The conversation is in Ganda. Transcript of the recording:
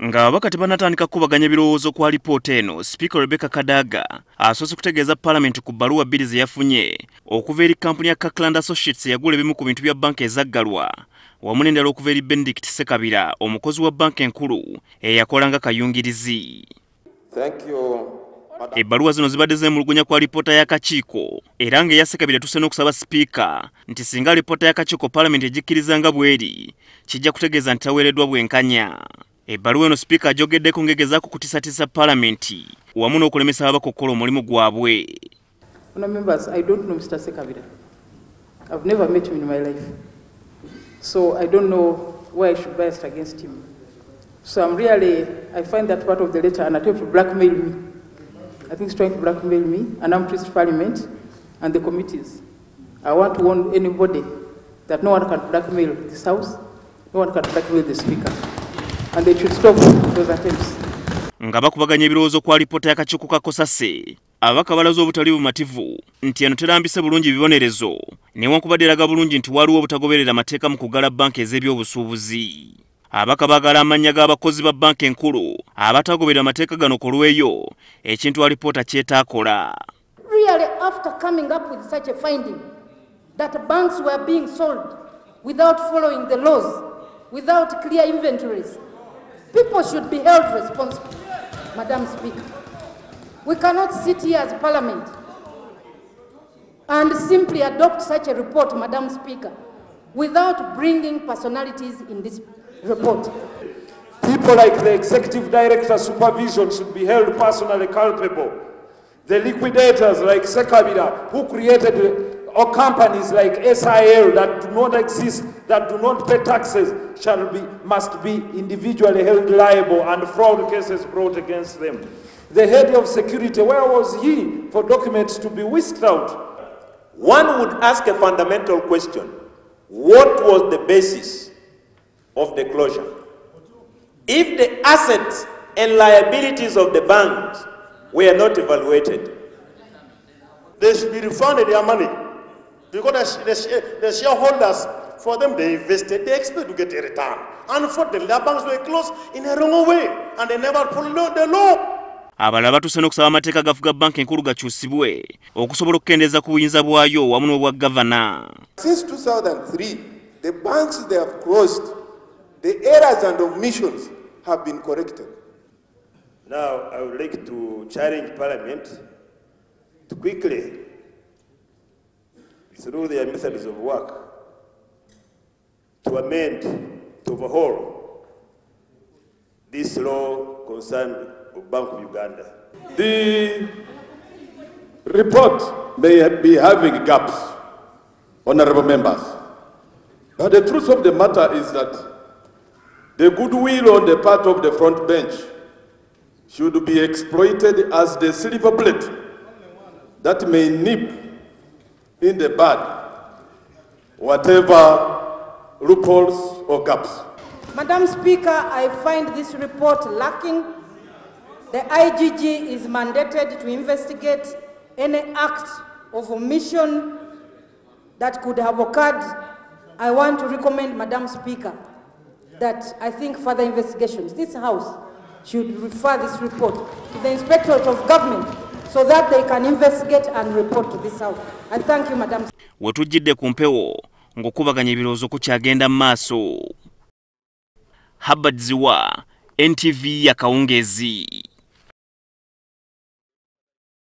Nga abakati banatandika kubaganya ebirowoozo ku alipoota eno, Speaker Rebecca Kadaga asoose kutegeeza Palamenti ku bbaluwa bbiri ze yafunye okuva eri kampuni ya Kirkland Associates eyagula ebimu ku bintu bya banka ezaggalwa wamu n'endala okuva eri Benedict Ssekabira omukozi wa Banka Enkulu eyakolanga kayungirizi. Ebbaluwa zino zibadde zeemulugunya ku alipoota y'akakiiko era ng'eya Ssekabira tusse n'okusaba sipiika nti singa alipoota y'akakiiko Palamenti egikkiriza nga bweri kijja kutegeeza nti taweereddwa bwenkanya. Ebbaluwa eno sipiika agyogeddeko ng'egezaako kutiisatiisa Palamenti wamu n'okulemesa ababaka okukola omulimu gwabwe. Members, I don't know Mr. Ssekabira. I've never met him in my life. So I don't know why I should bias against him. So I find that part of the letter an attempt to blackmail me. I think he's trying to blackmail me, and I'm to Parliament and the committees. I want to warn anybody that no one can blackmail this House, no one can blackmail the Speaker, and they should stop those attempts. Nga bakubaganya ebirowoozo ku alipoota y'akakiiko ka COSASE, ababaka balaze obutali bumativu nti eno terambise bulungi bibonerezo newankubadde eraga bulungi nti waliwo obutagoberera mateeka mu kuggala banka ez'ebyobusuubuzi. Ababaka baagala amannya g'abakozi ba Banka Enkulu abatagoberera amateeka gano kolweyo ekintu alipoota kyetaakola. Really, after coming up with such a finding that banks were being sold without following the laws, without clear inventories, people should be held responsible, Madam Speaker. We cannot sit here as Parliament and simply adopt such a report, Madam Speaker, without bringing personalities in this report. People like the Executive Director Supervision should be held personally culpable. The liquidators like Ssekabira, who created companies like SIL that do not exist, that do not pay taxes, must be individually held liable and fraud cases brought against them. The head of security, where was he for documents to be whisked out? One would ask a fundamental question. What was the basis of the closure? If the assets and liabilities of the banks were not evaluated, they should be refunded their money, because the shareholders, for them they invested, they expect to get a return. Unfortunately, their banks were closed in a wrong way and they never followed the law. Abalala batuuse n'okusaba amateeka gafuga Banka Enkulu gakyusibwe okusobola okukendeeza ku buyinza bwayo wamu n'obwa gavana. Since 2003, the banks they have closed, the errors and omissions have been corrected. Now I would like to challenge Parliament to quickly, through their methods of work, to amend, to overhaul this law concerned of Bank of Uganda. The report may be having gaps, honorable members, but the truth of the matter is that the goodwill on the part of the front bench should be exploited as the silver bullet that may nip in the bud whatever loopholes or gaps. Madam Speaker, I find this report lacking. The IGG is mandated to investigate any act of omission that could have occurred. I want to recommend, Madam Speaker, that I think further investigations, this House should refer this report to the Inspectorate of Government so that they can investigate and report to this House. I thank you, Madam. Wetujjidde ku mpewo ng'okubaganya ebirowoozo kukyagenda mu maaso. Habad Ziwa, NTV Akawungeezi.